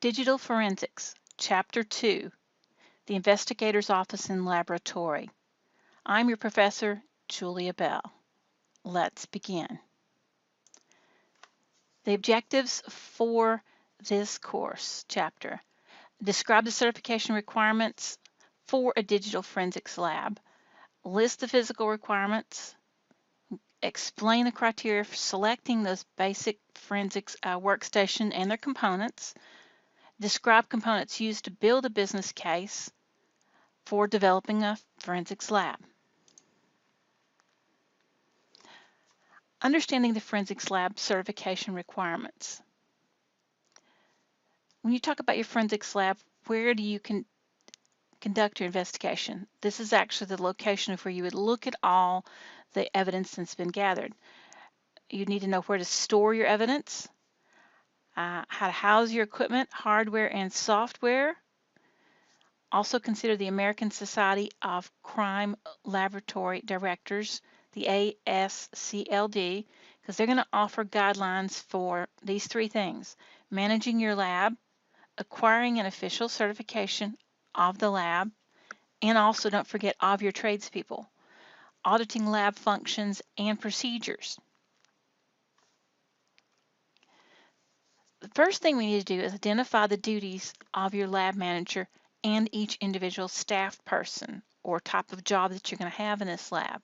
Digital Forensics, Chapter 2, The Investigator's Office and Laboratory. I'm your professor, Julia Bell. Let's begin. The objectives for this course chapter: describe the certification requirements for a digital forensics lab, list the physical requirements, explain the criteria for selecting those basic forensics workstation and their components, describe components used to build a business case for developing a forensics lab. Understanding the forensics lab certification requirements. When you talk about your forensics lab, where do you conduct your investigation? This is actually the location of where you would look at all the evidence that's been gathered. You need to know where to store your evidence, how to house your equipment, hardware and software. Also consider the American Society of Crime Laboratory Directors, the ASCLD, because they're going to offer guidelines for these three things: managing your lab, acquiring an official certification of the lab, and also don't forget of your tradespeople, auditing lab functions and procedures. The first thing we need to do is identify the duties of your lab manager and each individual staff person or type of job that you're going to have in this lab.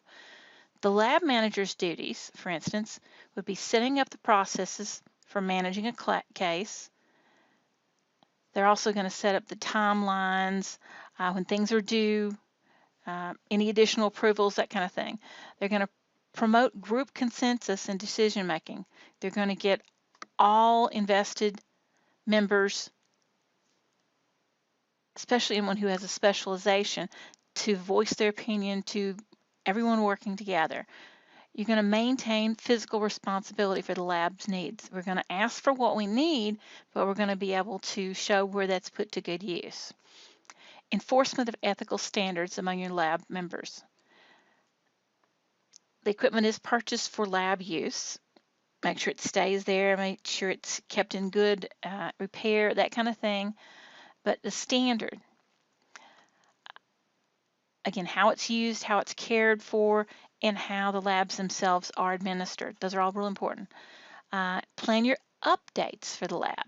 The lab manager's duties, for instance, would be setting up the processes for managing a case. They're also going to set up the timelines, when things are due, any additional approvals, that kind of thing. They're going to promote group consensus and decision making. They're going to get all invested members, especially anyone who has a specialization, to voice their opinion to everyone working together. You're going to maintain physical responsibility for the lab's needs. We're going to ask for what we need, but we're going to be able to show where that's put to good use. Enforcement of ethical standards among your lab members. The equipment is purchased for lab use. Make sure it stays there, make sure it's kept in good repair, that kind of thing. But the standard, again, how it's used, how it's cared for, and how the labs themselves are administered. Those are all real important. Plan your updates for the lab.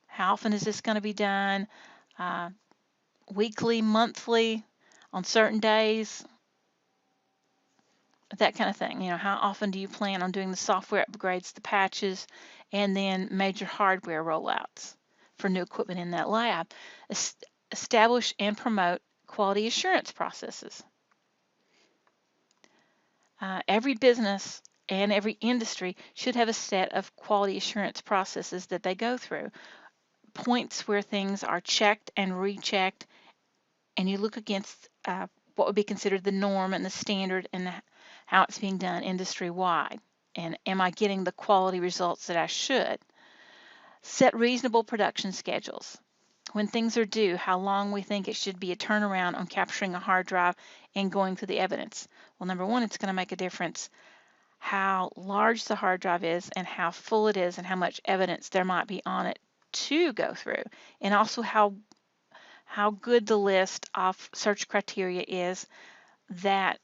How often is this going to be done? Weekly, monthly, on certain days? That kind of thing. You know, how often do you plan on doing the software upgrades, the patches, and then major hardware rollouts for new equipment in that lab? Establish and promote quality assurance processes. Every business and every industry should have a set of quality assurance processes that they go through. Points where things are checked and rechecked, and you look against what would be considered the norm and the standard and how it's being done industry-wide. And am I getting the quality results that I should? Set reasonable production schedules. When things are due, how long we think it should be a turnaround on capturing a hard drive and going through the evidence. Well, number one, it's going to make a difference how large the hard drive is and how full it is and how much evidence there might be on it to go through, and also how good the list of search criteria is that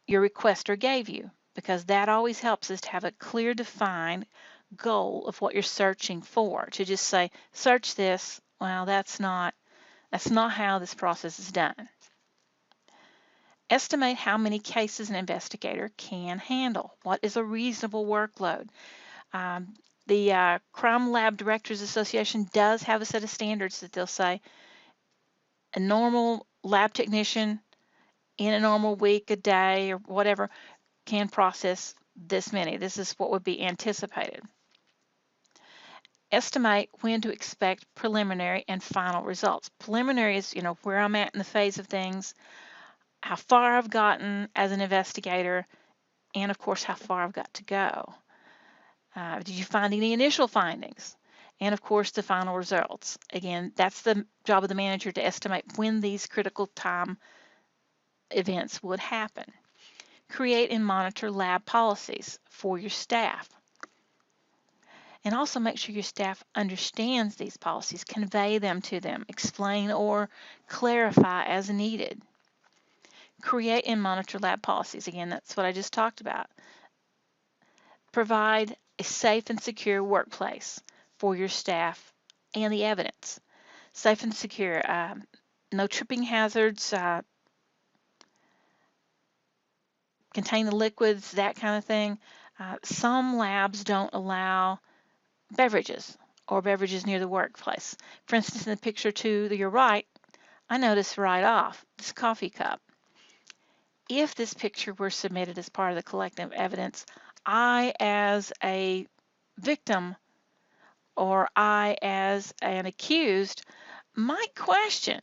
your requester gave you, because that always helps us to have a clear, defined goal of what you're searching for. To just say, search this, well, that's not how this process is done. Estimate how many cases an investigator can handle. What is a reasonable workload? The Crime Lab Directors Association does have a set of standards that they'll say a normal lab technician in a normal week, a day, or whatever, can process this many. This is what would be anticipated. Estimate when to expect preliminary and final results. Preliminary is, you know, where I'm at in the phase of things, how far I've gotten as an investigator, and of course how far I've got to go. Did you find any initial findings? And of course the final results. Again, that's the job of the manager, to estimate when these critical time events would happen. Create and monitor lab policies for your staff. And also make sure your staff understands these policies, convey them to them, explain or clarify as needed. Create and monitor lab policies. Again, that's what I just talked about. Provide a safe and secure workplace for your staff and the evidence. Safe and secure, no tripping hazards, contain the liquids, that kind of thing. Some labs don't allow beverages or beverages near the workplace. For instance, in the picture to your right, I noticed right off this coffee cup. If this picture were submitted as part of the collective evidence, I, as a victim, or I, as an accused, might question.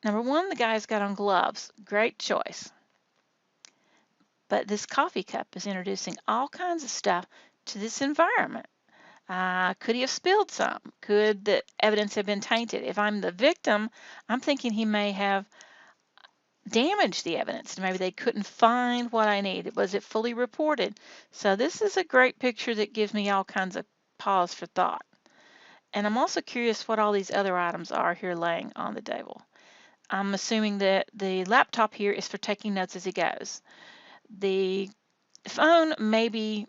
Number one, the guy's got on gloves. Great choice. But this coffee cup is introducing all kinds of stuff to this environment. Could he have spilled some? Could the evidence have been tainted? If I'm the victim, I'm thinking he may have damaged the evidence. Maybe they couldn't find what I need. Was it fully reported? So this is a great picture that gives me all kinds of pause for thought. And I'm also curious what all these other items are here laying on the table. I'm assuming that the laptop here is for taking notes as he goes. The phone may be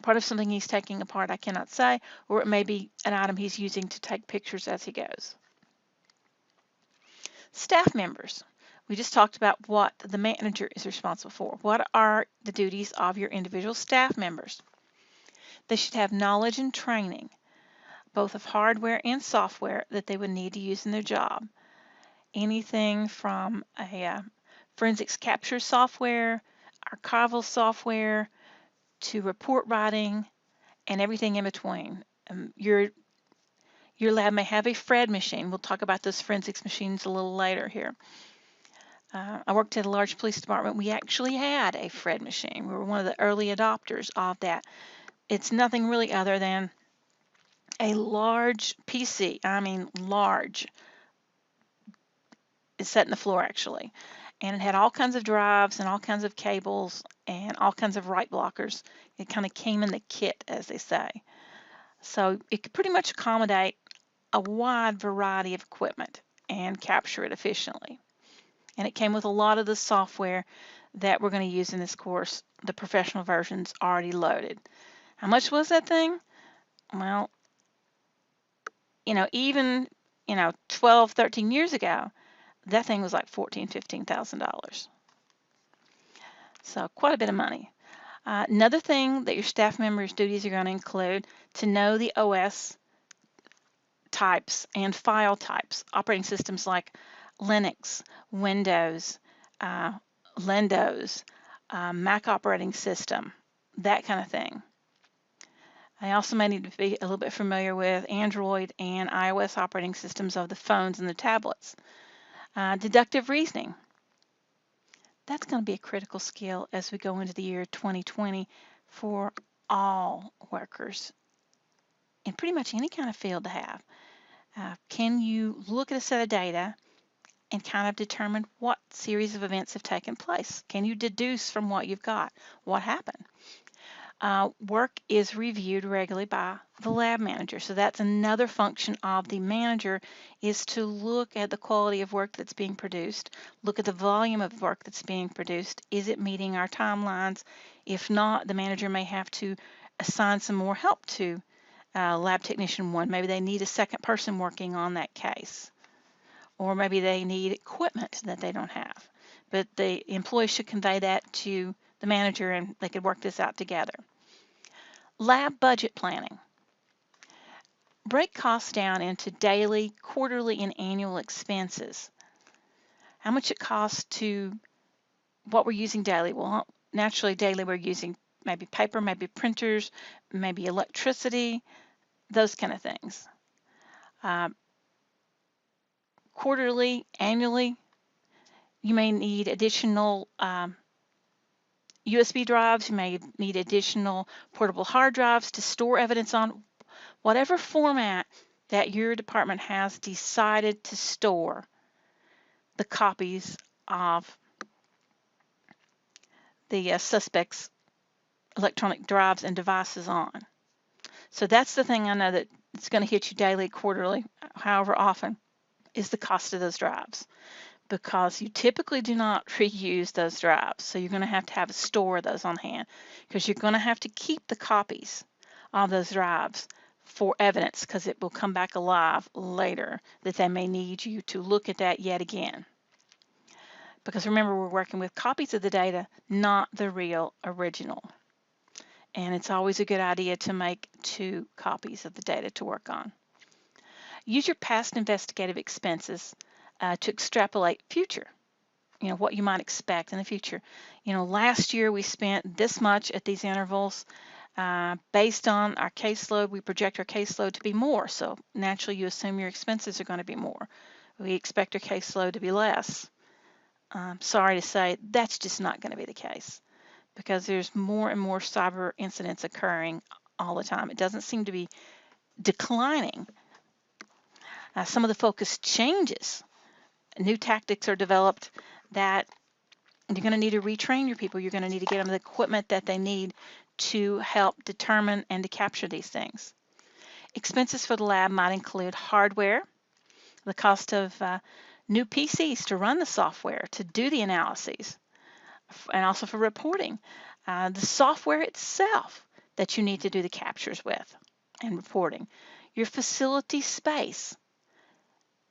part of something he's taking apart, I cannot say, or it may be an item he's using to take pictures as he goes. Staff members. We just talked about what the manager is responsible for. What are the duties of your individual staff members? They should have knowledge and training, both of hardware and software that they would need to use in their job. Anything from a forensics capture software, archival software, to report writing, and everything in between. Your lab may have a Fred machine. We'll talk about those forensics machines a little later here. I worked at a large police department. We actually had a Fred machine. We were one of the early adopters of that. It's nothing really other than a large PC. I mean large. It's set in the floor actually. And it had all kinds of drives and all kinds of cables and all kinds of write blockers. It kind of came in the kit, as they say. So it could pretty much accommodate a wide variety of equipment and capture it efficiently. And it came with a lot of the software that we're going to use in this course, the professional versions already loaded. How much was that thing? Well, even 12, 13 years ago, that thing was like $14,000, $15,000. So quite a bit of money. Another thing that your staff members' duties are going to include to know the OS types and file types, operating systems like Linux, Windows, Lendos, Mac operating system, that kind of thing. I also may need to be a little bit familiar with Android and iOS operating systems of the phones and the tablets. Deductive reasoning. That's going to be a critical skill as we go into the year 2020 for all workers in pretty much any kind of field to have. Can you look at a set of data and kind of determine what series of events have taken place? Can you deduce from what you've got what happened? Work is reviewed regularly by the lab manager. So that's another function of the manager, is to look at the quality of work that's being produced, look at the volume of work that's being produced. Is it meeting our timelines? If not, the manager may have to assign some more help to lab technician one. Maybe they need a second person working on that case. Or maybe they need equipment that they don't have. But the employee should convey that to the manager and they could work this out together. Lab budget planning. Break costs down into daily, quarterly, and annual expenses. How much it costs to what we're using daily. Well, naturally daily we're using maybe paper, maybe printers, maybe electricity, those kind of things. Quarterly, annually, you may need additional USB drives, you may need additional portable hard drives to store evidence on, whatever format that your department has decided to store the copies of the suspects' electronic drives and devices on. So that's the thing I know that it's going to hit you daily, quarterly, however often, is the cost of those drives, because you typically do not reuse those drives. So you're going to have a store of those on hand, because you're going to have to keep the copies of those drives for evidence, because it will come back alive later that they may need you to look at that yet again. Because remember, we're working with copies of the data, not the real original. And it's always a good idea to make 2 copies of the data to work on. Use your past investigative expenses to extrapolate future, what you might expect in the future. Last year we spent this much at these intervals. Based on our caseload, we project our caseload to be more. So naturally, you assume your expenses are going to be more. We expect our caseload to be less. Sorry to say, that's just not going to be the case, because there's more and more cyber incidents occurring all the time. It doesn't seem to be declining. Some of the focus changes. New tactics are developed that you're going to need to retrain your people. You're going to need to get them the equipment that they need to help determine and to capture these things. Expenses for the lab might include hardware, the cost of new PCs to run the software, to do the analyses, and also for reporting. The software itself that you need to do the captures with and reporting. Your facility space.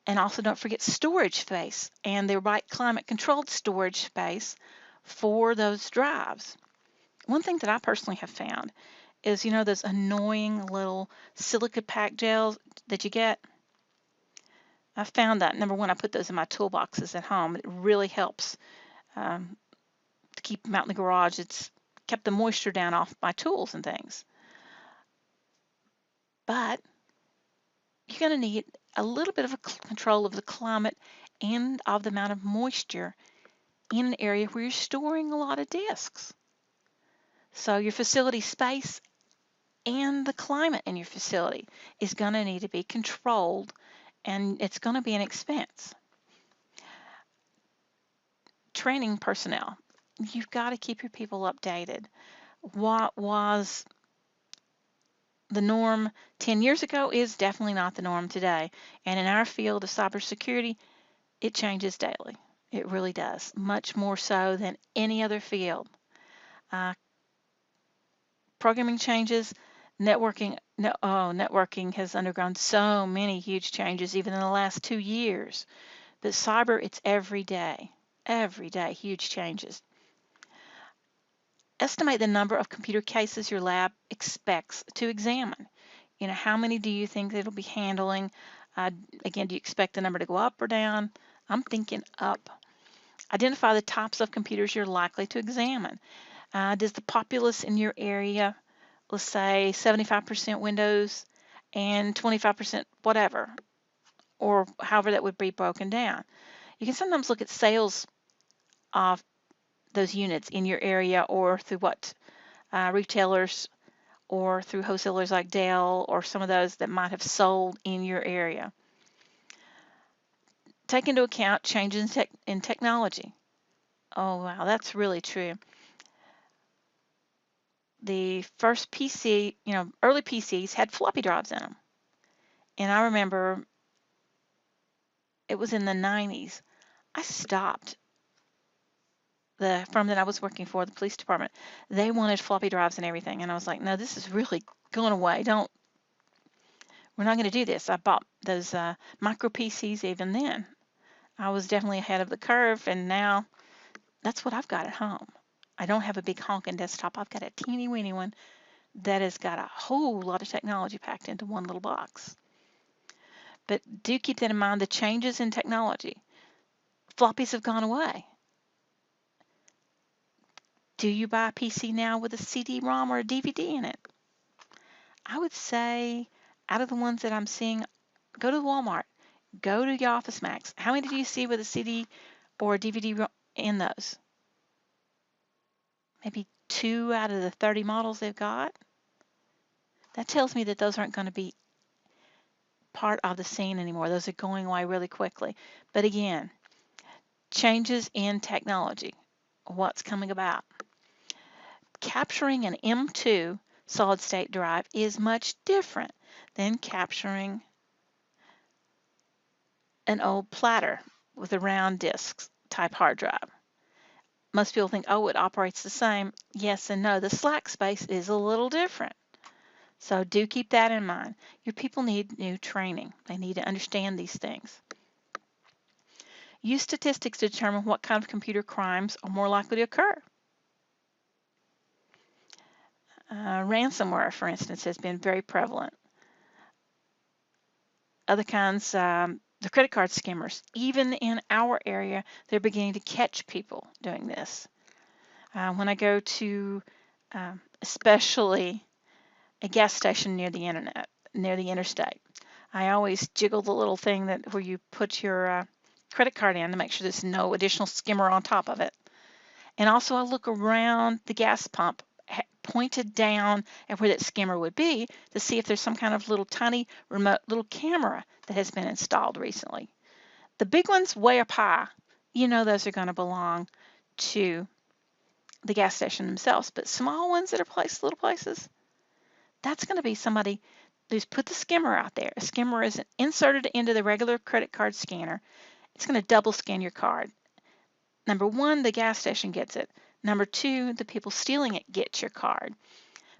And also don't forget storage space and the right climate controlled storage space for those drives. One thing that I personally have found is, those annoying little silica pack gels that you get. I found that, number one, I put those in my toolboxes at home. It really helps to keep them out in the garage. It's kept the moisture down off my tools and things. But you're going to need a little bit of a control of the climate and of the amount of moisture in an area where you're storing a lot of disks. So your facility space and the climate in your facility is going to need to be controlled, and it's going to be an expense. Training personnel. You've got to keep your people updated. What was the norm 10 years ago is definitely not the norm today. And in our field of cybersecurity, it changes daily. It really does, much more so than any other field. Programming changes, networking has undergone so many huge changes, even in the last 2 years. But cyber, it's every day, huge changes. Estimate the number of computer cases your lab expects to examine. How many do you think it'll be handling? Again, do you expect the number to go up or down? I'm thinking up. Identify the types of computers you're likely to examine. Does the populace in your area, let's say 75% Windows and 25% whatever, or however that would be broken down. You can sometimes look at sales of those units in your area, or through what retailers, or through wholesalers like Dell, or some of those that might have sold in your area. Take into account changes in technology. Oh wow, that's really true. The first PC, early PCs had floppy drives in them. And I remember it was in the 90s. I stopped the firm that I was working for, the police department. They wanted floppy drives and everything. And I was like, no, this is really going away. We're not going to do this. I bought those micro PCs even then. I was definitely ahead of the curve, and now that's what I've got at home. I don't have a big honking desktop. I've got a teeny weeny one that has got a whole lot of technology packed into one little box. But do keep that in mind, the changes in technology. Floppies have gone away. Do you buy a PC now with a CD-ROM or a DVD in it? I would say out of the ones that I'm seeing, go to Walmart, go to your Office Max. How many do you see with a CD or a DVD in those? Maybe 2 out of the 30 models they've got. That tells me that those aren't going to be part of the scene anymore. Those are going away really quickly. But again, changes in technology, what's coming about. Capturing an M2 solid state drive is much different than capturing an old platter with a round disk type hard drive. Most people think, oh, it operates the same. Yes and no. The slack space is a little different. So do keep that in mind. Your people need new training. They need to understand these things. Use statistics to determine what kind of computer crimes are more likely to occur. Ransomware, for instance, has been very prevalent. Other kinds, the credit card skimmers. Even in our area, they're beginning to catch people doing this. When I go to especially a gas station near the internet, near the interstate, I always jiggle the little thing where you put your credit card in to make sure there's no additional skimmer on top of it. And also I look around the gas pump pointed down at where that skimmer would be to see if there's some kind of little tiny remote little camera that has been installed recently. The big ones way up high, you know those are going to belong to the gas station themselves, but small ones that are placed little places, that's going to be somebody who's put the skimmer out there. A skimmer is inserted into the regular credit card scanner. It's going to double scan your card. Number one, the gas station gets it. Number two, the people stealing it get your card.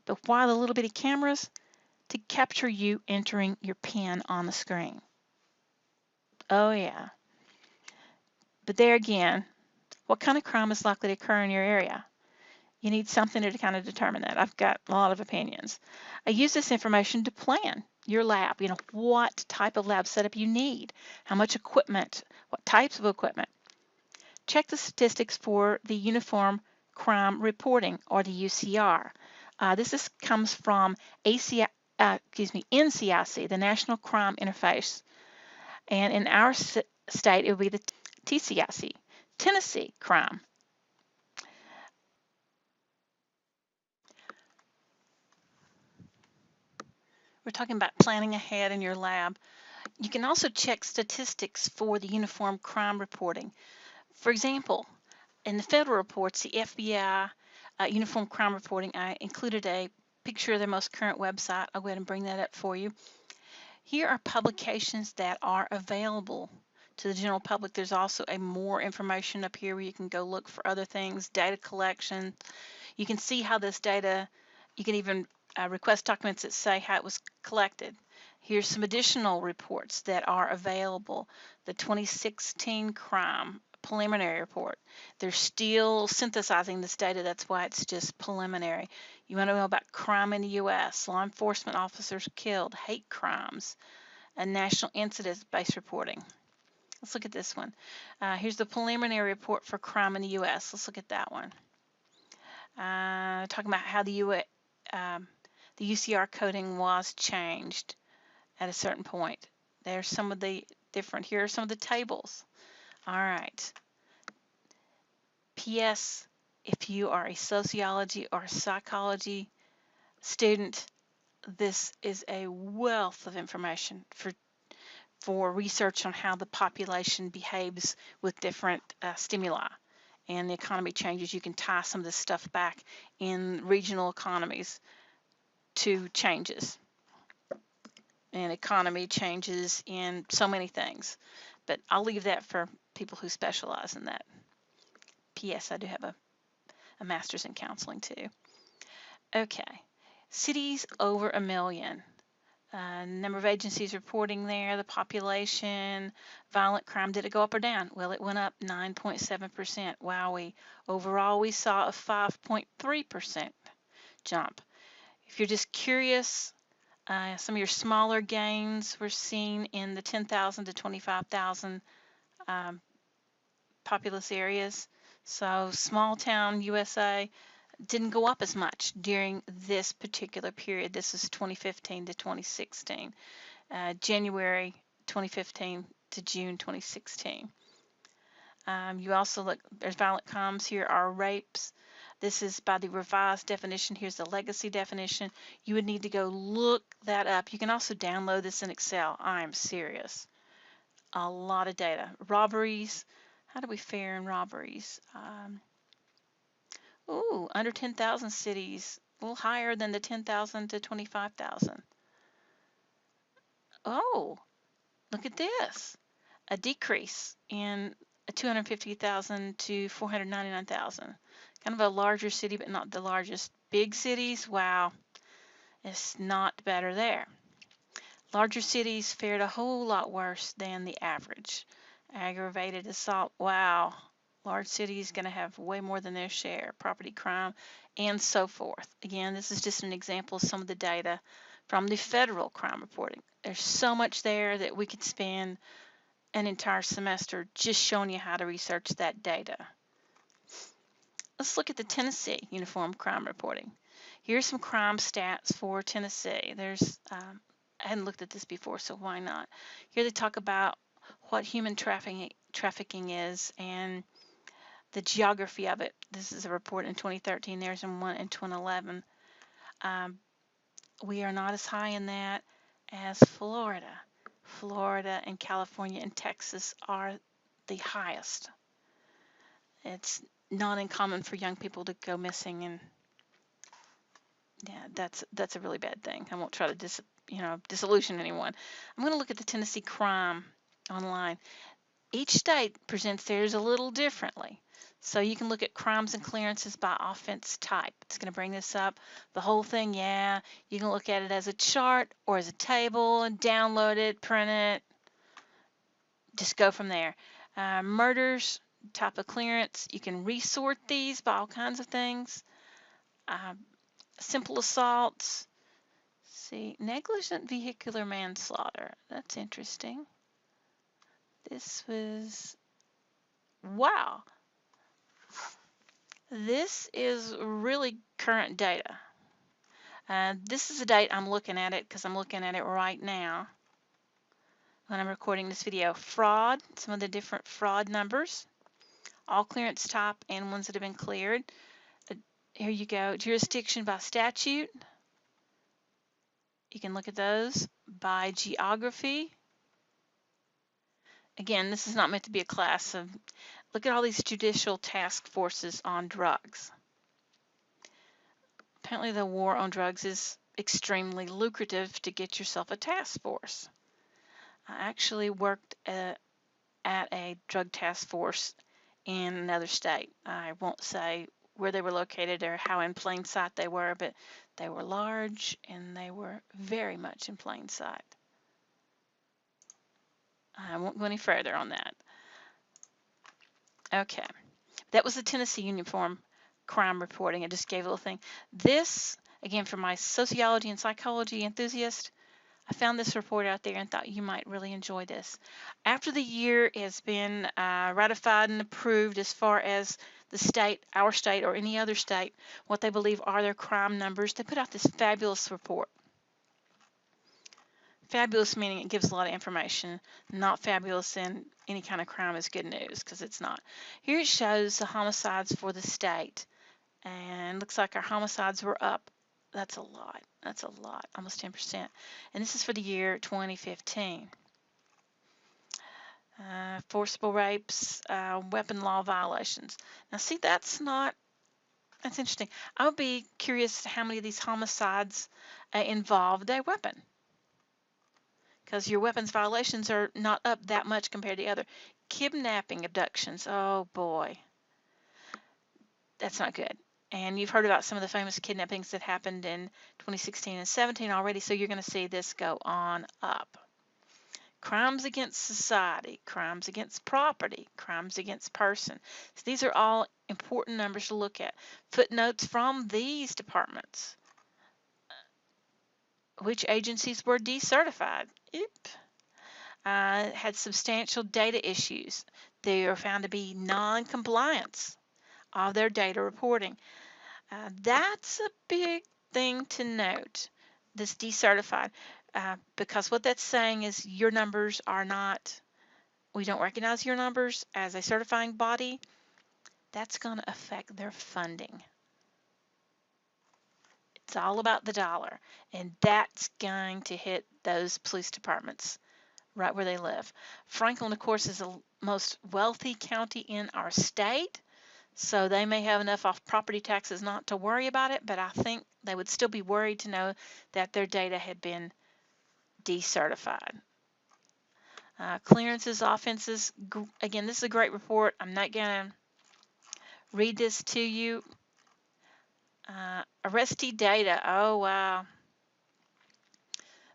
But why the little bitty cameras? To capture you entering your PIN on the screen. Oh yeah. But there again, what kind of crime is likely to occur in your area? You need something to kind of determine that. I've got a lot of opinions. I use this information to plan your lab. You know, what type of lab setup you need, how much equipment, what types of equipment. Check the statistics for the Uniform Crime Reporting, or the UCR. This comes from NCIC, the National Crime Interface. And in our state, it would be the TCIC, Tennessee Crime. We're talking about planning ahead in your lab. You can also check statistics for the Uniform Crime Reporting. For example, in the federal reports, the FBI Uniform Crime Reporting, I included a picture of their most current website. I'll go ahead and bring that up for you. Here are publications that are available to the general public. There's also more information up here where you can go look for other things, data collection. You can see how this data, you can even request documents that say how it was collected. Here's some additional reports that are available. The 2016 crime preliminary report. They're still synthesizing this data. That's why it's just preliminary. You want to know about crime in the U.S., law enforcement officers killed, hate crimes, and national incident-based reporting. Let's look at this one. Here's the preliminary report for crime in the U.S. Let's look at that one. Talking about how the UCR coding was changed at a certain point. There's some of the different, here are some of the tables. All right. P.S. If you are a sociology or psychology student, this is a wealth of information for research on how the population behaves with different stimuli. And the economy changes. You can tie some of this stuff back in regional economies to changes. And economy changes in so many things. But I'll leave that for people who specialize in that. P.S. I do have a master's in counseling too. Okay, cities over 1 million. Number of agencies reporting there, the population, violent crime, did it go up or down? Well, it went up 9.7%. Wowee. Overall, we saw a 5.3% jump. If you're just curious, some of your smaller gains were seen in the 10,000 to 25,000 populous areas. So small town USA didn't go up as much during this particular period. This is 2015 to 2016, January 2015 to June 2016. You also look, there's violent crimes. Here are rapes. This is by the revised definition. Here's the legacy definition. You would need to go look that up. You can also download this in Excel. I'm serious. A lot of data. Robberies. How do we fare in robberies? Under 10,000 cities, a little higher than the 10,000 to 25,000. Oh, look at this. A decrease in 250,000 to 499,000. Kind of a larger city, but not the largest. Big cities, wow, it's not better there. Larger cities fared a whole lot worse than the average. Aggravated assault, wow. Large cities going to have way more than their share. Property crime, and so forth. Again, this is just an example of some of the data from the federal crime reporting. There's so much there that we could spend an entire semester just showing you how to research that data. Let's look at the Tennessee Uniform Crime Reporting. Here's some crime stats for Tennessee. I hadn't looked at this before, so why not? Here they talk about what human trafficking is and the geography of it. This is a report in 2013. There's one in 2011. We are not as high in that as Florida. Florida and California and Texas are the highest. It's not uncommon for young people to go missing, and yeah, that's a really bad thing. I won't try to disillusion anyone. I'm going to look at the Tennessee crime online. Each state presents theirs a little differently. So you can look at crimes and clearances by offense type. It's going to bring this up. The whole thing, yeah. You can look at it as a chart or as a table and download it, print it. Just go from there. Murders, type of clearance. You can resort these by all kinds of things. Simple assaults. See, negligent vehicular manslaughter. That's interesting. This was, wow. This is really current data. This is the date I'm looking at it because I'm looking at it right now when I'm recording this video. Fraud, some of the different fraud numbers, all clearance type and ones that have been cleared. Here you go, jurisdiction by statute. You can look at those by geography. Again, this is not meant to be a class of, look at all these judicial task forces on drugs. Apparently the war on drugs is extremely lucrative to get yourself a task force. I actually worked at a drug task force in another state. I won't say where they were located or how in plain sight they were, but they were large and they were very much in plain sight. I won't go any further on that. Okay, that was the Tennessee Uniform Crime Reporting. I just gave a little thing. This, again, for my sociology and psychology enthusiast, I found this report out there and thought you might really enjoy this. After the year has been ratified and approved as far as the state, our state, or any other state, what they believe are their crime numbers, they put out this fabulous report. Fabulous meaning it gives a lot of information. Not fabulous in any kind of crime is good news, because it's not. Here it shows the homicides for the state. And looks like our homicides were up. That's a lot. That's a lot, almost 10%. And this is for the year 2015. Forcible rapes, weapon law violations. Now see, that's interesting. I would be curious how many of these homicides involved a weapon, because your weapons violations are not up that much compared to other. Kidnapping, abductions, oh boy, that's not good. And you've heard about some of the famous kidnappings that happened in 2016 and 17 already, so you're going to see this go on up. Crimes against society, crimes against property, crimes against person. So these are all important numbers to look at. Footnotes from these departments. Which agencies were decertified? Had substantial data issues. They are found to be non-compliance of their data reporting. That's a big thing to note, this decertified, because what that's saying is your numbers are not, we don't recognize your numbers as a certifying body. That's going to affect their funding. It's all about the dollar, and that's going to hit those police departments right where they live. Franklin, of course, is the most wealthy county in our state. So they may have enough off property taxes not to worry about it, but I think They would still be worried to know that their data had been decertified. Clearances, offenses, again, this is a great report. I'm not going to read this to you. Arrestee data, oh wow.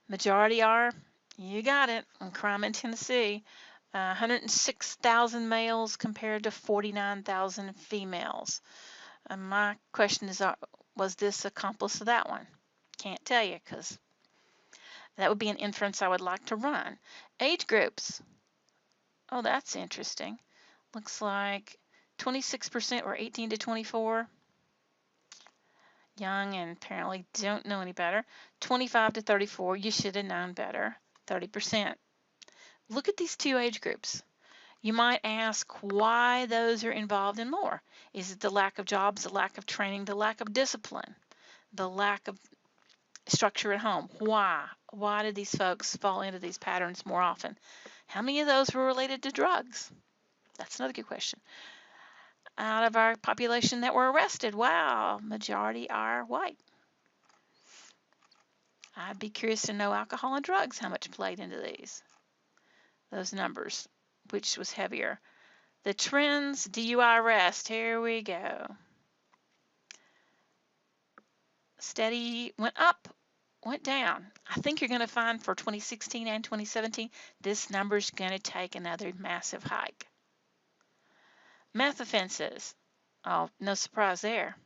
Majority are, you got it, on crime in Tennessee. 106,000 males compared to 49,000 females. My question is, was this accomplice of that one? Can't tell you, because that would be an inference I would like to run. Age groups. Oh, that's interesting. Looks like 26% were 18 to 24. Young and apparently don't know any better. 25 to 34, you should have known better. 30%. Look at these two age groups. You might ask why those are involved in more. Is it the lack of jobs, the lack of training, the lack of discipline, the lack of structure at home? Why? Why did these folks fall into these patterns more often? How many of those were related to drugs? That's another good question. Out of our population that were arrested, wow, majority are white. I'd be curious to know alcohol and drugs, how much played into those numbers, which was heavier. The trends, DUI arrest, here we go. Steady, went up, went down. I think you're going to find for 2016 and 2017, this number's going to take another massive hike. Meth offenses, oh, no surprise there.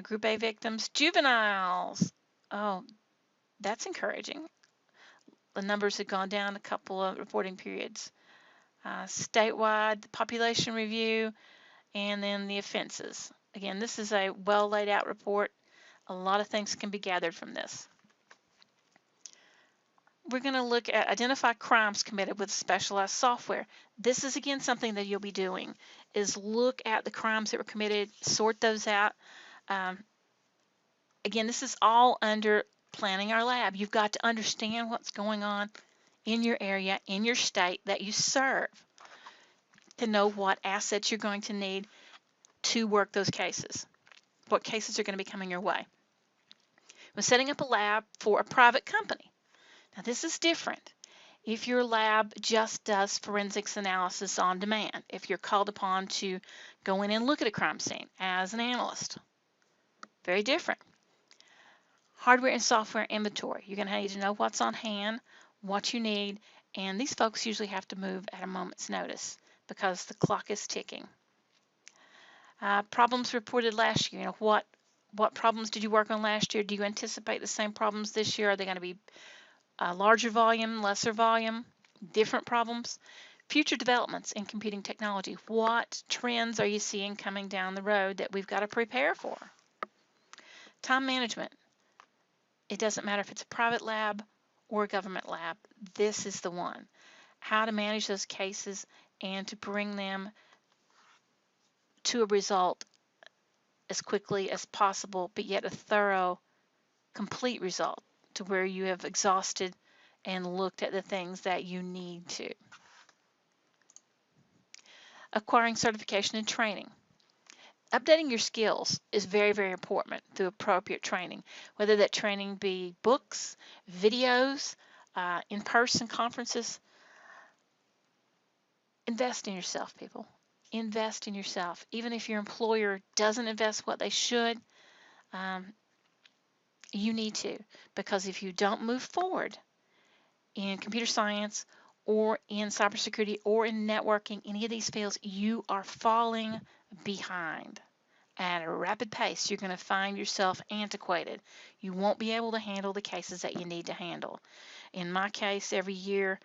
Group A victims, juveniles, oh, that's encouraging. The numbers have gone down a couple of reporting periods. Statewide, the population review, and then the offenses. Again, this is a well laid out report. A lot of things can be gathered from this. We're going to look at identify crimes committed with specialized software. This is again something that you'll be doing, is look at the crimes that were committed, sort those out. Again, this is all under planning our lab. You've got to understand what's going on in your area, in your state that you serve, to know what assets you're going to need to work those cases, what cases are going to be coming your way. When setting up a lab for a private company, now this is different. If your lab just does forensics analysis on demand, if you're called upon to go in and look at a crime scene as an analyst, very different. Hardware and software inventory. You're going to need to know what's on hand, what you need, and these folks usually have to move at a moment's notice because the clock is ticking. Problems reported last year. What problems did you work on last year? Do you anticipate the same problems this year? Are they going to be larger volume, lesser volume, different problems? Future developments in computing technology. What trends are you seeing coming down the road that we've got to prepare for? Time management. It doesn't matter if it's a private lab or a government lab. This is the one. How to manage those cases and to bring them to a result as quickly as possible, but yet a thorough, complete result to where you have exhausted and looked at the things that you need to. Acquiring certification and training. Updating your skills is very, very important through appropriate training, whether that training be books, videos, in-person conferences. Invest in yourself, people. Invest in yourself. Even if your employer doesn't invest what they should, you need to, because if you don't move forward in computer science or in cybersecurity or in networking, any of these fields, you are falling behind. At a rapid pace, you're going to find yourself antiquated. You won't be able to handle the cases that you need to handle. In my case, every year,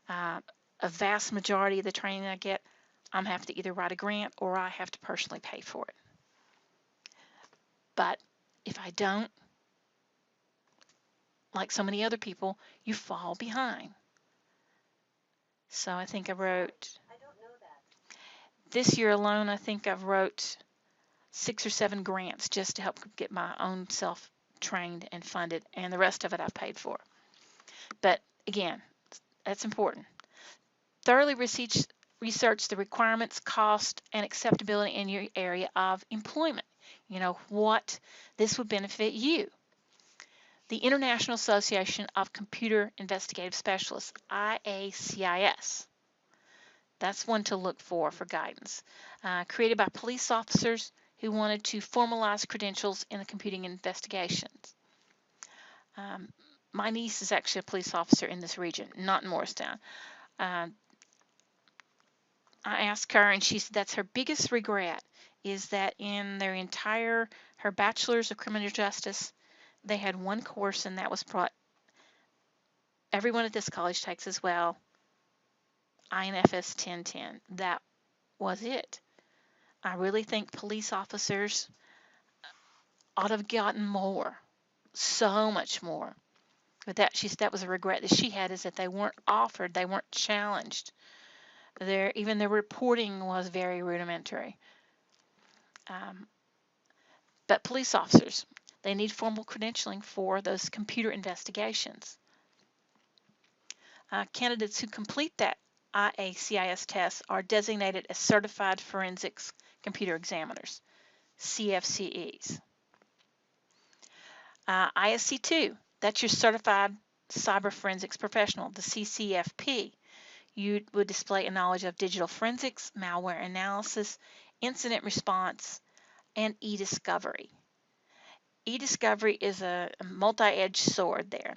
a vast majority of the training I get, I'm have to either write a grant or I have to personally pay for it. But if I don't, like so many other people, you fall behind. So I think I wrote, this year alone, I think I've wrote 6 or 7 grants just to help get my own self trained and funded, and the rest of it I've paid for. But again, that's important. Thoroughly research research the requirements, cost, and acceptability in your area of employment. You know, what this would benefit you. The International Association of Computer Investigative Specialists, IACIS. That's one to look for guidance. Created by police officers who wanted to formalize credentials in the computing investigations. My niece is actually a police officer in this region, not in Morristown. I asked her, and she said that's her biggest regret, is that in her bachelor's of criminal justice, they had one course, and that was everyone at this college takes as well, INFS 1010. That was it. I really think police officers ought to have gotten more, so much more. But that was a regret that she had, is that they weren't offered, they weren't challenged. Even their reporting was very rudimentary. But police officers, they need formal credentialing for those computer investigations. Candidates who complete that IACIS test are designated as Certified Forensics Computer Examiners, CFCEs. ISC2, that's your Certified Cyber Forensics Professional, the CCFP. You would display a knowledge of digital forensics, malware analysis, incident response, and e-discovery. E-discovery is a multi-edged sword there,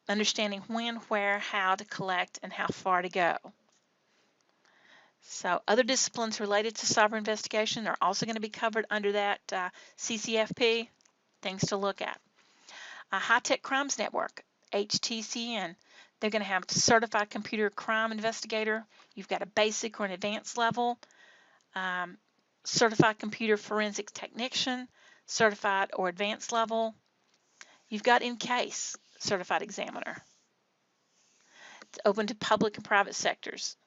understanding when, where, how to collect, and how far to go. So other disciplines related to cyber investigation are also going to be covered under that CCFP, things to look at. High-Tech Crimes Network, HTCN, they're going to have Certified Computer Crime Investigator. You've got a basic or an advanced level, Certified Computer Forensic Technician, Certified or Advanced level. You've got In-Case Certified Examiner. It's open to public and private sectors.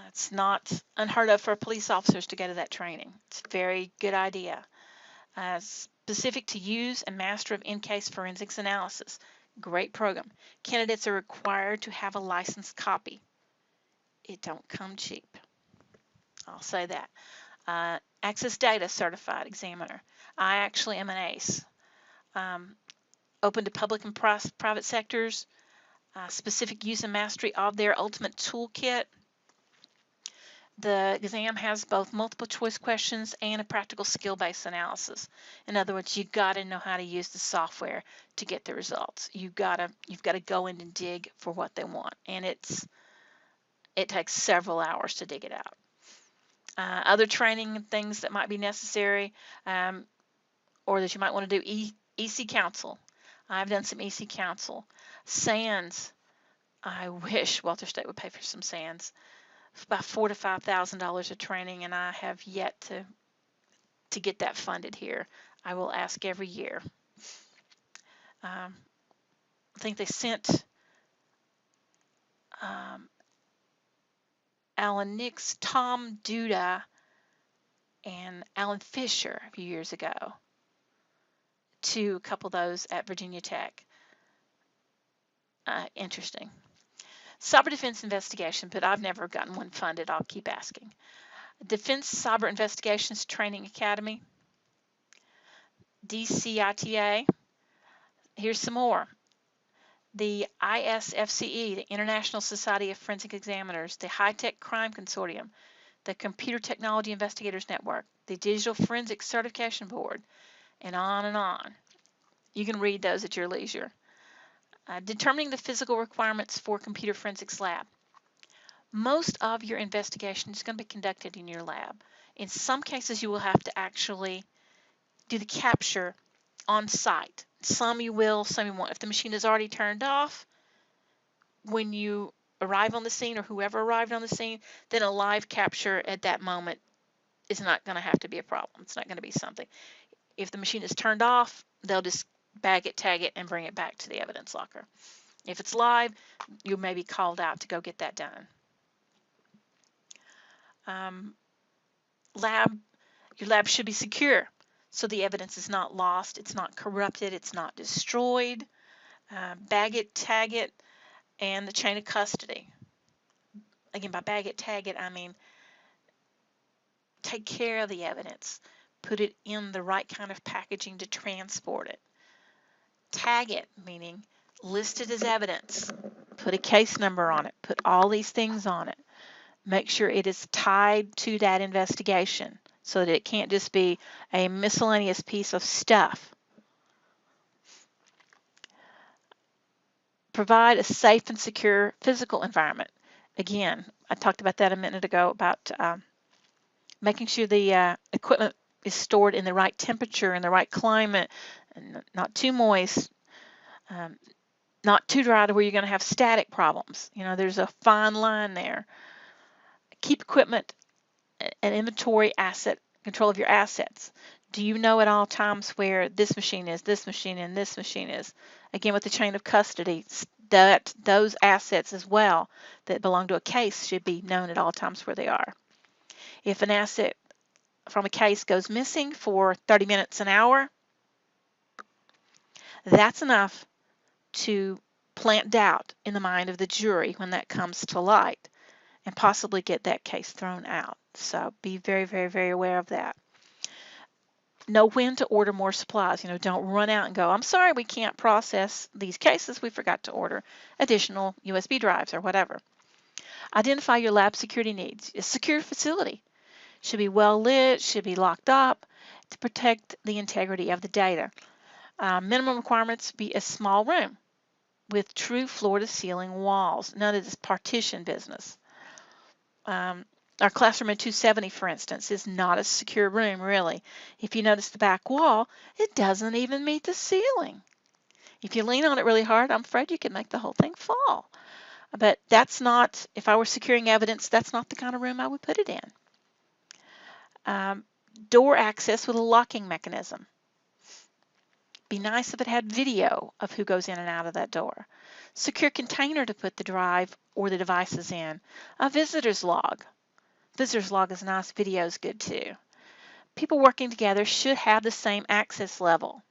It's not unheard of for police officers to go to that training. It's a very good idea. Specific to use and master of in-case forensics analysis. Great program. Candidates are required to have a licensed copy. It don't come cheap. I'll say that. Access Data Certified Examiner. I actually am an ACE. Open to public and private sectors. Specific use and mastery of their ultimate toolkit. The exam has both multiple choice questions and a practical skill-based analysis. In other words, you've got to know how to use the software to get the results. You've got to go in and dig for what they want, and it takes several hours to dig it out. Other training and things that might be necessary, or that you might want to do EC Counsel. I've done some EC Counsel. SANS. I wish Walter State would pay for some SANS. About $4,000 to $5,000 of training, and I have yet to get that funded here. I will ask every year. I think they sent Alan Nix, Tom Duda, and Alan Fisher a few years ago to a couple of those at Virginia Tech. Interesting. Cyber Defense Investigation, but I've never gotten one funded. I'll keep asking. Defense Cyber Investigations Training Academy, DCITA. Here's some more. The ISFCE, the International Society of Forensic Examiners, the High-Tech Crime Consortium, the Computer Technology Investigators Network, the Digital Forensics Certification Board, and on and on. You can read those at your leisure. Determining the physical requirements for computer forensics lab. Most of your investigation is going to be conducted in your lab. In some cases, you will have to actually do the capture on site. Some you will, some you won't. If the machine is already turned off, when you arrive on the scene or whoever arrived on the scene, then a live capture at that moment is not going to have to be a problem. It's not going to be something. If the machine is turned off, they'll just bag it, tag it, and bring it back to the evidence locker. If it's live, you may be called out to go get that done. Your lab should be secure, so the evidence is not lost, it's not corrupted, it's not destroyed. Bag it, tag it, and the chain of custody. again, by bag it, tag it, I mean take care of the evidence. Put it in the right kind of packaging to transport it. Tag it, meaning list it as evidence. Put a case number on it. Put all these things on it. Make sure it is tied to that investigation so that it can't just be a miscellaneous piece of stuff. Provide a safe and secure physical environment. Again, I talked about that a minute ago about making sure the equipment is stored in the right temperature, in the right climate, and not too moist, not too dry to where you're going to have static problems. You know, there's a fine line there. Keep equipment and inventory asset control of your assets. Do you know at all times where this machine is, this machine, and this machine is? Again, with the chain of custody, that those assets as well that belong to a case should be known at all times where they are. If an asset from a case goes missing for 30 minutes, an hour, that's enough to plant doubt in the mind of the jury when that comes to light and possibly get that case thrown out. So be very, very, very aware of that. Know when to order more supplies. You know, don't run out and go, I'm sorry, we can't process these cases. We forgot to order additional USB drives or whatever. Identify your lab security needs. A secure facility should be well lit, should be locked up to protect the integrity of the data. Minimum requirements: be a small room with true floor-to-ceiling walls. None of this partition business. Our classroom in 270, for instance, is not a secure room, really. If you notice the back wall, it doesn't even meet the ceiling. If you lean on it really hard, I'm afraid you could make the whole thing fall. But that's not, if I were securing evidence, that's not the kind of room I would put it in. Door access with a locking mechanism. Be nice if it had video of who goes in and out of that door. Secure container to put the drive or the devices in. A visitor's log. Visitor's log is nice, video is good too. People working together should have the same access level.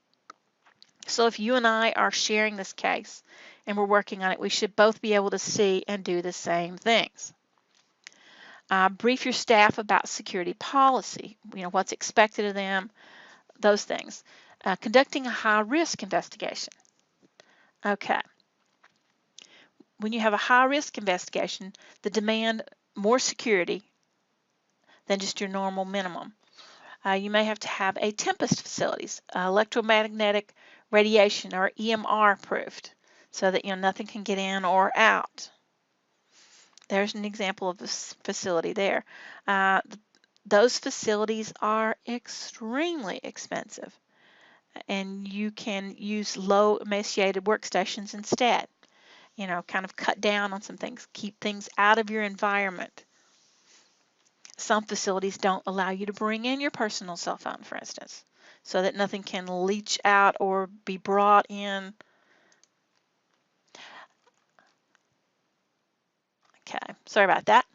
So if you and I are sharing this case and we're working on it, we should both be able to see and do the same things. Brief your staff about security policy, you know, what's expected of them, those things. Conducting a high-risk investigation. Okay. When you have a high-risk investigation, they demand more security than just your normal minimum. You may have to have a Tempest facilities, electromagnetic radiation or EMR proofed, so that nothing can get in or out. There's an example of this facility there. Those facilities are extremely expensive, and you can use low emaciated workstations instead. You know, kind of cut down on some things, keep things out of your environment. Some facilities don't allow you to bring in your personal cell phone, for instance, so that nothing can leach out or be brought in. Okay, sorry about that.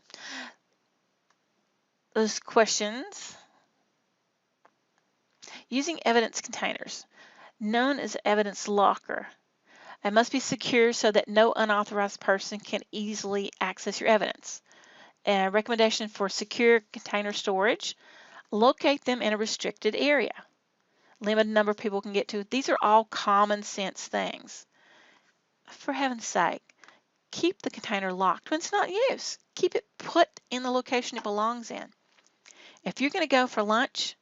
Those questions. Using evidence containers, known as evidence locker. It must be secure so that no unauthorized person can easily access your evidence. A recommendation for secure container storage: locate them in a restricted area. Limited number of people can get to. These are all common sense things. For heaven's sake, keep the container locked when it's not used. Keep it put in the location it belongs in. If you're going to go for lunch,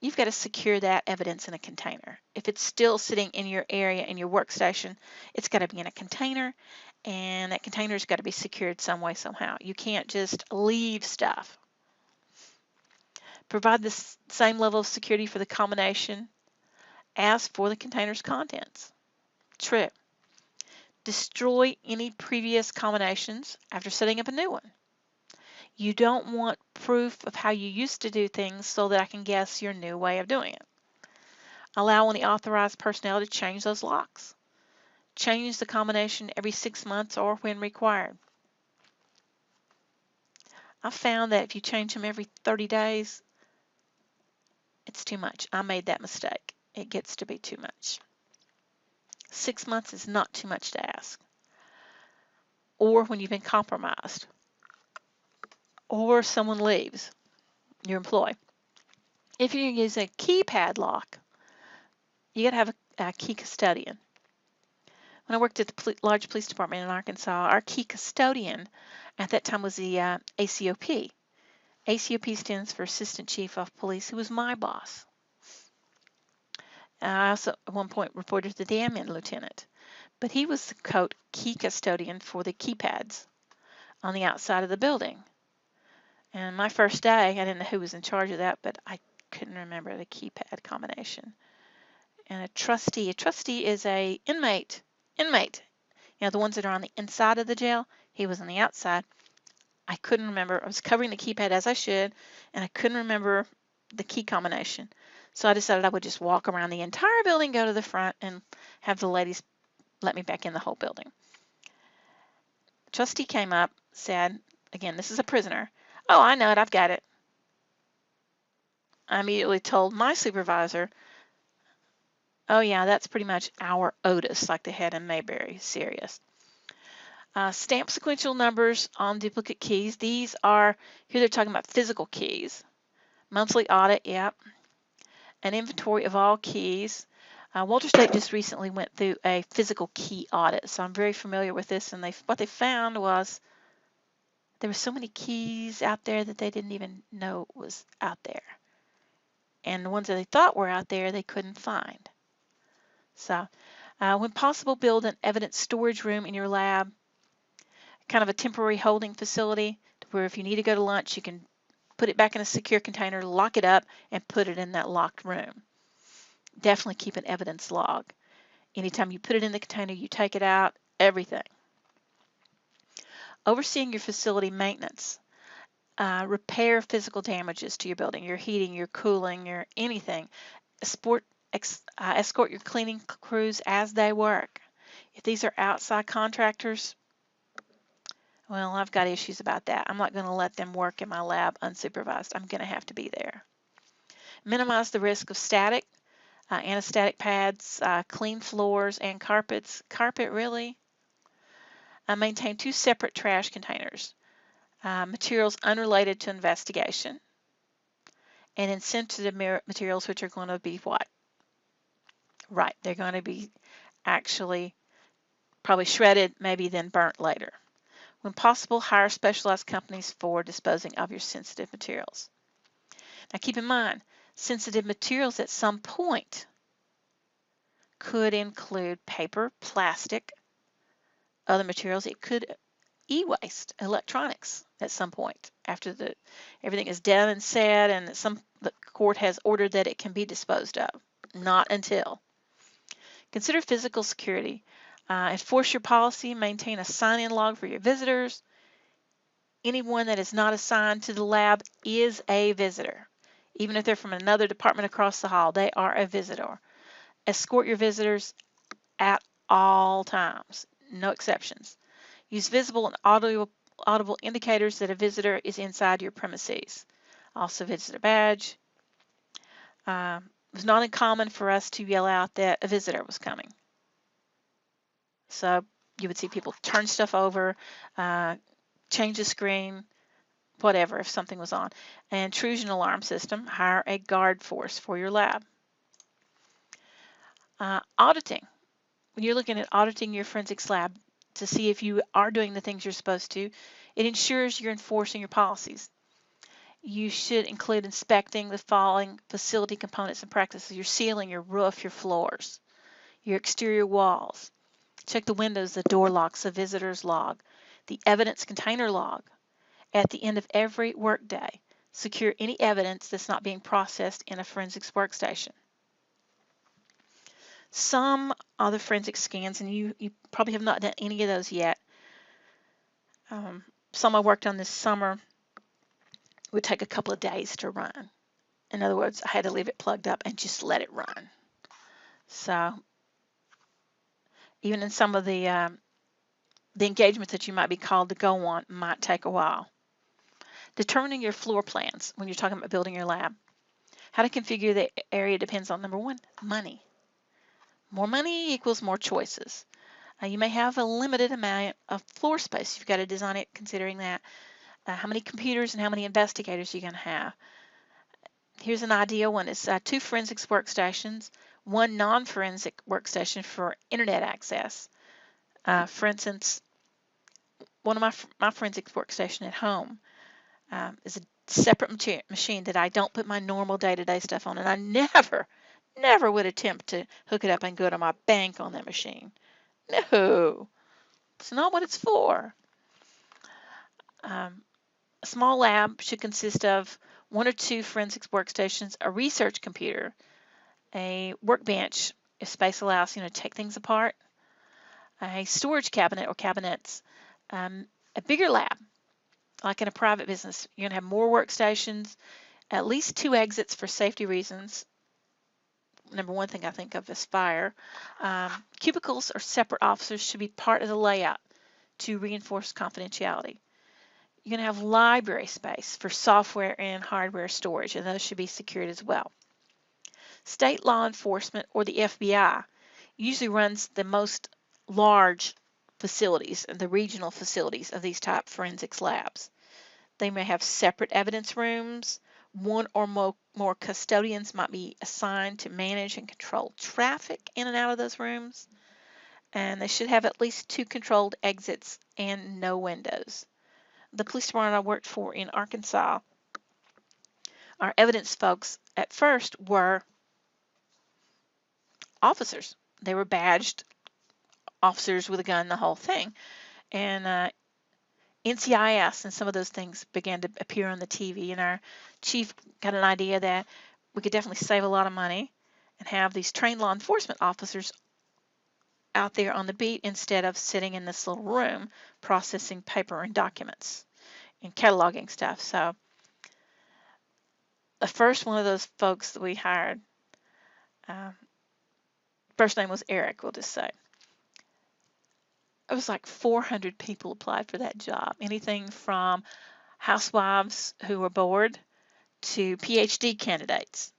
you've got to secure that evidence in a container. If it's still sitting in your area, in your workstation, it's got to be in a container, and that container's got to be secured some way, somehow. You can't just leave stuff. Provide the same level of security for the combination as for the container's contents. True. Destroy any previous combinations after setting up a new one. You don't want proof of how you used to do things so that I can guess your new way of doing it. Allow only authorized personnel to change those locks. Change the combination every 6 months or when required. I found that if you change them every 30 days, it's too much. I made that mistake. It gets to be too much. 6 months is not too much to ask. or when you've been compromised, or someone leaves your employee. If you're using a keypad lock, you got to have a key custodian. When I worked at the large police department in Arkansas, our key custodian at that time was the ACOP. ACOP stands for Assistant Chief of Police, who was my boss. I also at one point reported to the admin lieutenant, but he was the quote key custodian for the keypads on the outside of the building. And my first day, I didn't know who was in charge of that, but I couldn't remember the keypad combination. And a trustee is a inmate, the ones that are on the inside of the jail. He was on the outside. I couldn't remember. I was covering the keypad as I should, and I couldn't remember the key combination. So I decided I would just walk around the entire building, go to the front, and have the ladies let me back in the whole building. The trustee came up, said, again, this is a prisoner. Oh, I know it. I've got it. I immediately told my supervisor, oh, yeah, that's pretty much our Otis, like they had in Mayberry. Serious. Stamp sequential numbers on duplicate keys. These are, here they're talking about physical keys. Monthly audit, yep. An inventory of all keys. Walter State just recently went through a physical key audit, so I'm very familiar with this. And what they found was there were so many keys out there that they didn't even know was out there. And the ones that they thought were out there, they couldn't find. So when possible, build an evidence storage room in your lab, kind of a temporary holding facility where if you need to go to lunch, you can put it back in a secure container, lock it up, and put it in that locked room. Definitely keep an evidence log. Anytime you put it in the container, you take it out, everything. Overseeing your facility maintenance. Repair physical damages to your building, your heating, your cooling, your anything. Escort your cleaning crews as they work. If these are outside contractors, well, I've got issues about that. I'm not going to let them work in my lab unsupervised. I'm going to have to be there. Minimize the risk of static, anesthetic pads, clean floors and carpets. Carpet, really? Maintain 2 separate trash containers. Materials unrelated to investigation. And insensitive materials, which are going to be what? Right, they're going to be actually probably shredded, maybe then burnt later. When possible, hire specialized companies for disposing of your sensitive materials. Now keep in mind, sensitive materials at some point could include paper, plastic, other materials. It could e-waste, electronics at some point after everything is done and said and the court has ordered that it can be disposed of. Not until. Consider physical security. Enforce your policy, maintain a sign-in log for your visitors. Anyone that is not assigned to the lab is a visitor. Even if they're from another department across the hall, they are a visitor. Escort your visitors at all times, no exceptions. Use visible and audible indicators that a visitor is inside your premises. Also visitor badge. It was not uncommon for us to yell out that a visitor was coming. So you would see people turn stuff over, change the screen, whatever, if something was on. An intrusion alarm system, hire a guard force for your lab. Auditing. When you're looking at auditing your forensics lab to see if you are doing the things you're supposed to, it ensures you're enforcing your policies. You should include inspecting the following facility components and practices: your ceiling, your roof, your floors, your exterior walls. Check the windows, the door locks, the visitor's log, the evidence container log. At the end of every workday, secure any evidence that's not being processed in a forensics workstation. Some other forensic scans, and you probably have not done any of those yet. Some I worked on this summer would take a couple of days to run. In other words, I had to leave it plugged up and just let it run. So even in some of the engagements that you might be called to go on might take a while. Determining your floor plans when you're talking about building your lab. How to configure the area depends on, number one, money. More money equals more choices. You may have a limited amount of floor space. You've got to design it considering that. How many computers and how many investigators you're going to have. Here's an ideal one. It's 2 forensics workstations, 1 non-forensic workstation for internet access. For instance, one of my forensics workstation at home is a separate machine that I don't put my normal day-to-day stuff on, and I never would attempt to hook it up and go to my bank on that machine. No, it's not what it's for. A small lab should consist of 1 or 2 forensics workstations, a research computer, a workbench, if space allows, to take things apart, a storage cabinet or cabinets, a bigger lab, like in a private business. You're going to have more workstations, at least 2 exits for safety reasons. Number one thing I think of is fire. Cubicles or separate offices should be part of the layout to reinforce confidentiality. You're going to have library space for software and hardware storage, and those should be secured as well. State law enforcement or the FBI usually runs the most large facilities, the regional facilities of these type forensics labs. They may have separate evidence rooms. 1 or more custodians might be assigned to manage and control traffic in and out of those rooms. And they should have at least 2 controlled exits and no windows. The police department I worked for in Arkansas, our evidence folks at first were officers. They were badged officers with a gun, the whole thing. And NCIS and some of those things began to appear on the TV, and our chief got an idea that we could definitely save a lot of money and have these trained law enforcement officers out there on the beat instead of sitting in this little room processing paper and documents and cataloging stuff. So the first one of those folks that we hired, first name was Eric, we'll just say. It was like 400 people applied for that job. Anything from housewives who were bored to PhD candidates.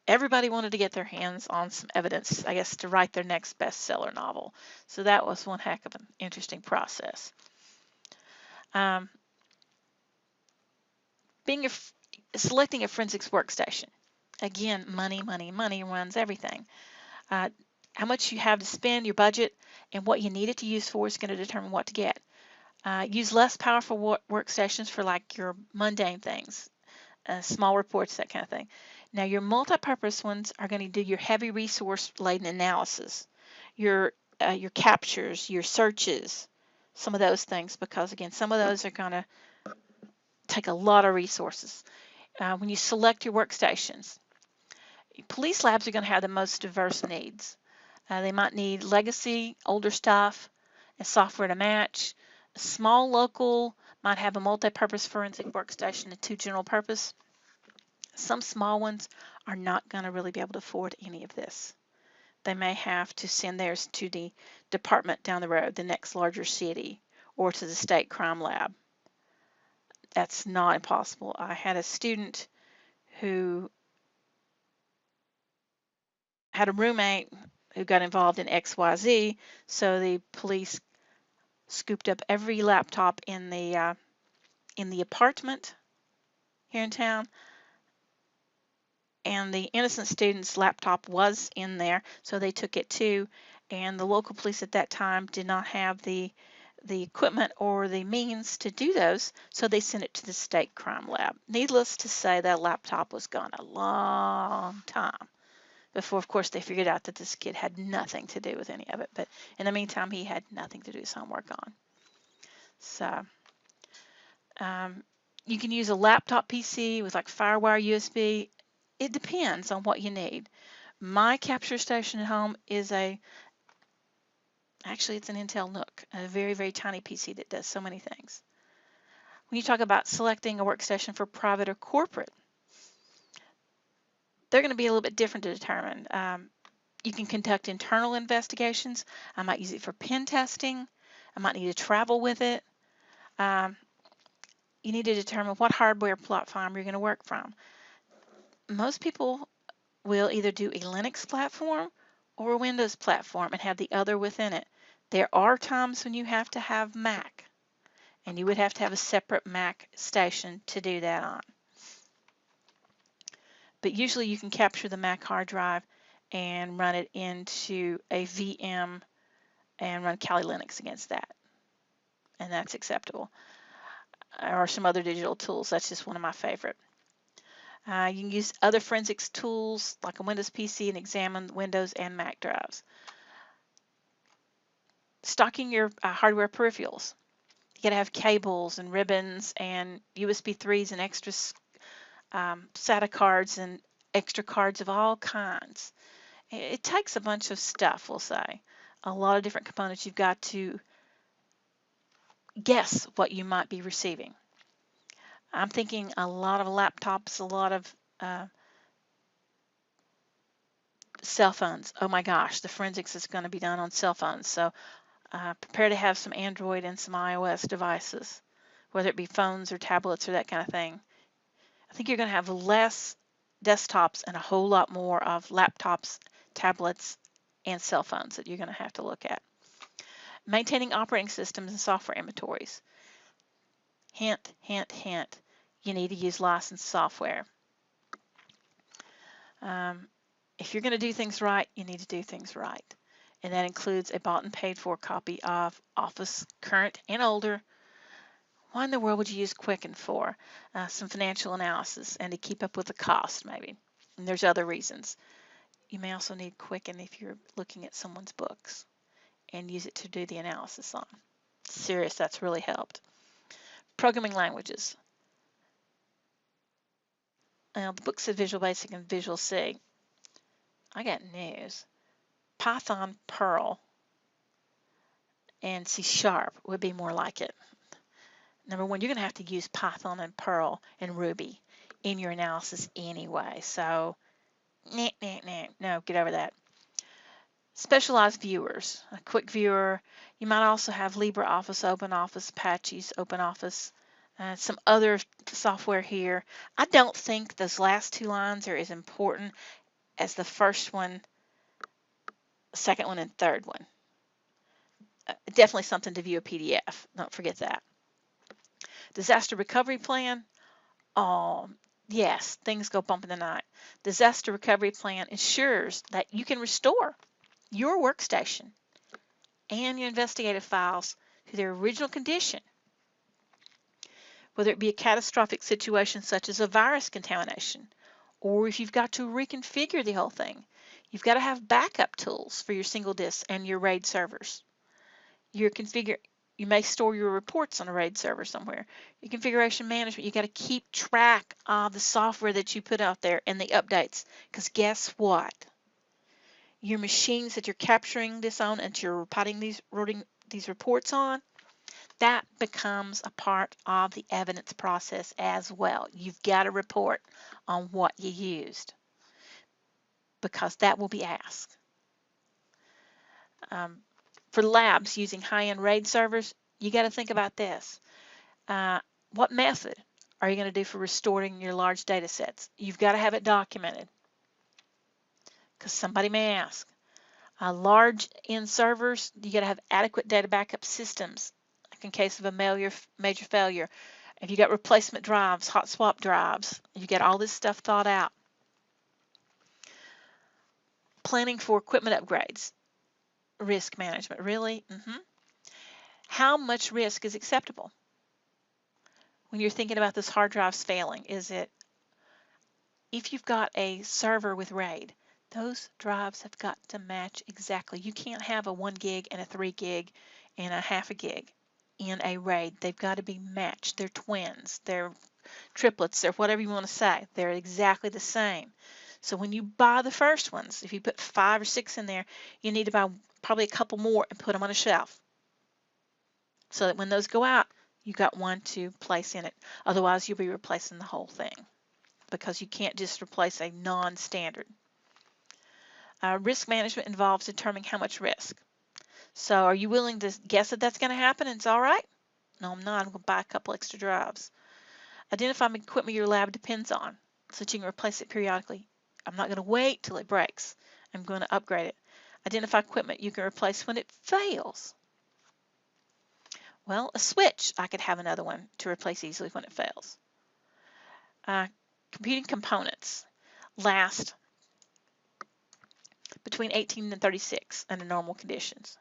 Everybody wanted to get their hands on some evidence, I guess, to write their next bestseller novel. So that was one heck of an interesting process. Selecting a forensics workstation. Again, money runs everything. How much you have to spend, your budget, and what you need it to use for is going to determine what to get. Use less powerful workstations for like your mundane things, small reports, that kind of thing. Now your multi-purpose ones are going to do your heavy resource-laden analysis, your captures, your searches, some of those things, because again, some of those are going to take a lot of resources. When you select your workstations, police labs are going to have the most diverse needs. They might need legacy, older stuff, and software to match. A small local might have a multi-purpose forensic workstation and 2 general purpose. Some small ones are not going to really be able to afford any of this. They may have to send theirs to the department down the road, the next larger city, or to the state crime lab. That's not impossible. I had a student who had a roommate who got involved in XYZ, so the police scooped up every laptop in the apartment here in town, and the innocent student's laptop was in there, so they took it too. And the local police at that time did not have the equipment or the means to do those, so they sent it to the state crime lab. Needless to say, that laptop was gone a long time before, of course, they figured out that this kid had nothing to do with any of it. But in the meantime, he had nothing to do his homework on. So you can use a laptop PC with like FireWire USB. It depends on what you need. My capture station at home is actually it's an Intel NUC, a very, very tiny PC that does so many things. When you talk about selecting a workstation for private or corporate, they're going to be a little bit different to determine. You can conduct internal investigations. I might use it for pen testing. I might need to travel with it. You need to determine what hardware platform you're going to work from. Most people will either do a Linux platform or a Windows platform and have the other within it. There are times when you have to have Mac, and you would have to have a separate Mac station to do that on. But usually you can capture the Mac hard drive and run it into a VM and run Kali Linux against that, and that's acceptable. Or some other digital tools. That's just one of my favorite. You can use other forensics tools like a Windows PC and examine Windows and Mac drives. Stocking your hardware peripherals. You got to have cables and ribbons and USB 3s and extra SATA cards and extra cards of all kinds. It takes a bunch of stuff, we'll say. A lot of different components. You've got to guess what you might be receiving. I'm thinking a lot of laptops, a lot of cell phones. Oh my gosh, the forensics is going to be done on cell phones. So prepare to have some Android and some iOS devices, whether it be phones or tablets or that kind of thing. I think you're going to have less desktops and a whole lot more of laptops, tablets, and cell phones that you're going to have to look at. Maintaining operating systems and software inventories. Hint, hint, hint. You need to use licensed software. If you're going to do things right, you need to do things right. And that includes a bought and paid for copy of Office Current and Older. Why in the world would you use Quicken for? Some financial analysis and to keep up with the cost, maybe. And there's other reasons. You may also need Quicken if you're looking at someone's books and use it to do the analysis on. Serious, that's really helped. Programming languages. The book said Visual Basic and Visual C. I got news. Python, Perl, and C# would be more like it. Number one, you're going to have to use Python and Perl and Ruby in your analysis anyway. So, no, get over that. Specialized viewers, a quick viewer. You might also have LibreOffice, OpenOffice, Apache's OpenOffice, some other software here. I don't think those last two lines are as important as the first one, second one, and third one. Definitely something to view a PDF. Don't forget that. Disaster recovery plan. Yes, things go bump in the night. Disaster recovery plan ensures that you can restore your workstation and your investigative files to their original condition, whether it be a catastrophic situation such as a virus contamination, or if you've got to reconfigure the whole thing. You've got to have backup tools for your single disk and your RAID servers. You may store your reports on a RAID server somewhere. Your configuration management, you got to keep track of the software that you put out there and the updates, because guess what? Your machines that you're capturing this on and you're writing these reports on, that becomes a part of the evidence process as well. You've got to report on what you used, because that will be asked. For labs using high-end RAID servers, you got to think about this. What method are you going to do for restoring your large data sets? You've got to have it documented, because somebody may ask. Large end servers, you got to have adequate data backup systems, like in case of a major failure. If you got replacement drives, hot swap drives, you get all this stuff thought out. Planning for equipment upgrades. Risk management, really? How much risk is acceptable? When you're thinking about this hard drives failing, is it, if you've got a server with RAID, those drives have got to match exactly. You can't have a 1 gig and a 3 gig and a half a gig in a RAID. They've got to be matched. They're twins, they're triplets, they're whatever you want to say. They're exactly the same. So when you buy the first ones, if you put 5 or 6 in there, you need to buy probably a couple more and put them on a shelf, so that when those go out, you got one to place in it. Otherwise, you'll be replacing the whole thing, because you can't just replace a non-standard. Risk management involves determining how much risk. So are you willing to guess that that's going to happen and it's all right? No, I'm not. I'm going to buy a couple extra drives. Identify equipment your lab depends on, so that you can replace it periodically. I'm not going to wait till it breaks. I'm going to upgrade it. Identify equipment you can replace when it fails. Well, a switch, I could have another one to replace easily when it fails. Computing components last between 18 and 36 under normal conditions.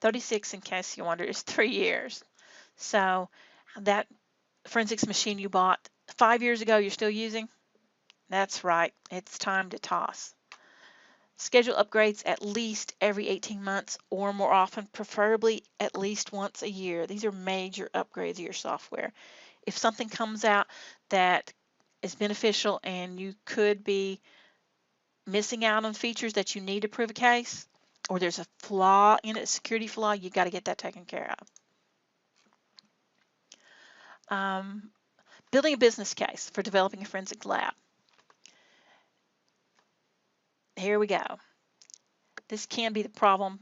36, in case you wonder, is 3 years. So that forensics machine you bought 5 years ago you're still using, that's right, it's time to toss. Schedule upgrades at least every 18 months or more often, preferably at least once a year. These are major upgrades of your software. If something comes out that is beneficial and you could be missing out on features that you need to prove a case, or there's a flaw in it, a security flaw, you got to get that taken care of. Building a business case for developing a forensic lab. Here we go. This can be the problem.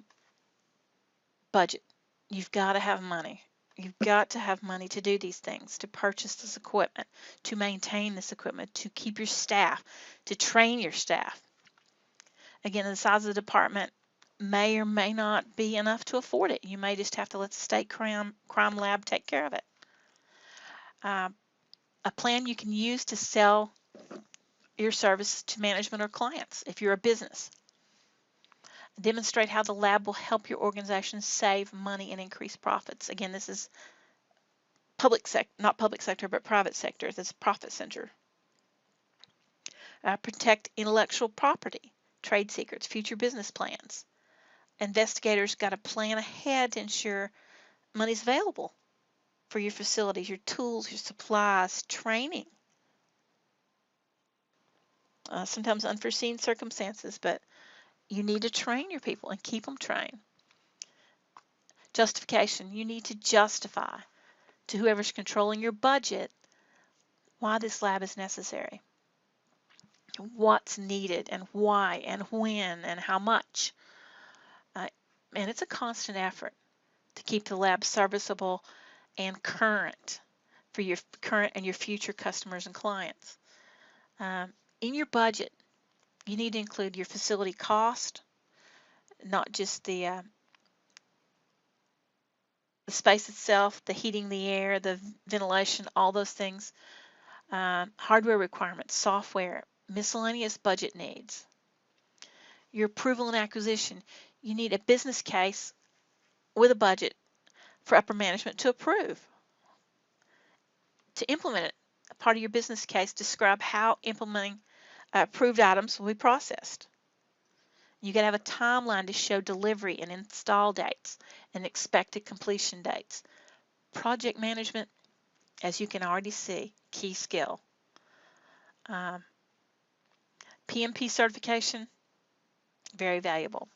Budget. You've got to have money. You've got to have money to do these things, to purchase this equipment, to maintain this equipment, to keep your staff, to train your staff. Again, the size of the department may or may not be enough to afford it. You may just have to let the state crime lab take care of it. A plan you can use to sell your service to management or clients if you're a business. Demonstrate how the lab will help your organization save money and increase profits. Again, this is not public sector, but private sector. This is profit center. Protect intellectual property, trade secrets, future business plans. Investigators got to plan ahead to ensure money's available for your facilities, your tools, your supplies, training. Sometimes unforeseen circumstances, but you need to train your people and keep them trained. Justification. You need to justify to whoever's controlling your budget why this lab is necessary, what's needed, and why, and when, and how much. And it's a constant effort to keep the lab serviceable and current for your current and your future customers and clients. In your budget, you need to include your facility cost, not just the space itself, the heating, the air, the ventilation, all those things, hardware requirements, software, miscellaneous budget needs. Your approval and acquisition, you need a business case with a budget for upper management to approve. To implement it, a part of your business case, describe how implementing approved items will be processed. You got to have a timeline to show delivery and install dates and expected completion dates. Project management, as you can already see, key skill. PMP certification, very valuable.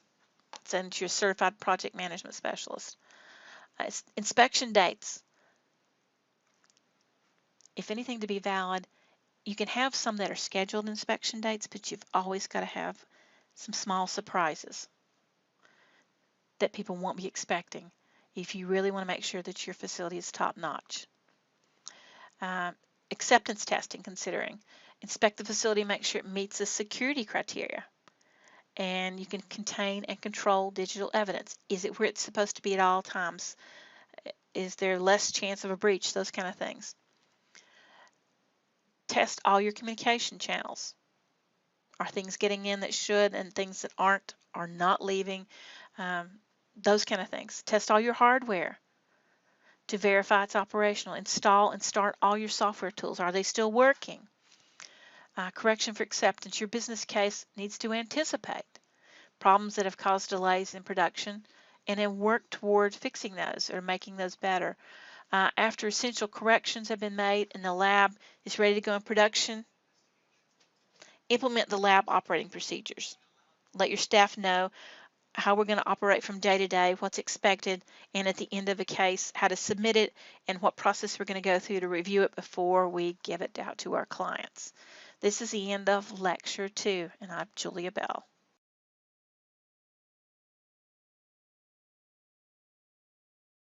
Since you're a certified project management specialist. Inspection dates. If anything to be valid, you can have some that are scheduled inspection dates, but you've always got to have some small surprises that people won't be expecting if you really want to make sure that your facility is top notch. Acceptance testing, considering. Inspect the facility, make sure it meets the security criteria. And you can contain and control digital evidence. Is it where it's supposed to be at all times? Is there less chance of a breach? Those kind of things. Test all your communication channels. Are things getting in that should and things that aren't are not leaving? Those kind of things. Test all your hardware to verify it's operational. Install and start all your software tools. Are they still working? Correction for acceptance. Your business case needs to anticipate problems that have caused delays in production and then work toward fixing those or making those better. After essential corrections have been made and the lab is ready to go in production, implement the lab operating procedures. Let your staff know how we're going to operate from day to day, what's expected, and at the end of a case, how to submit it and what process we're going to go through to review it before we give it out to our clients. This is the end of Lecture 2, and I'm Julia Bell.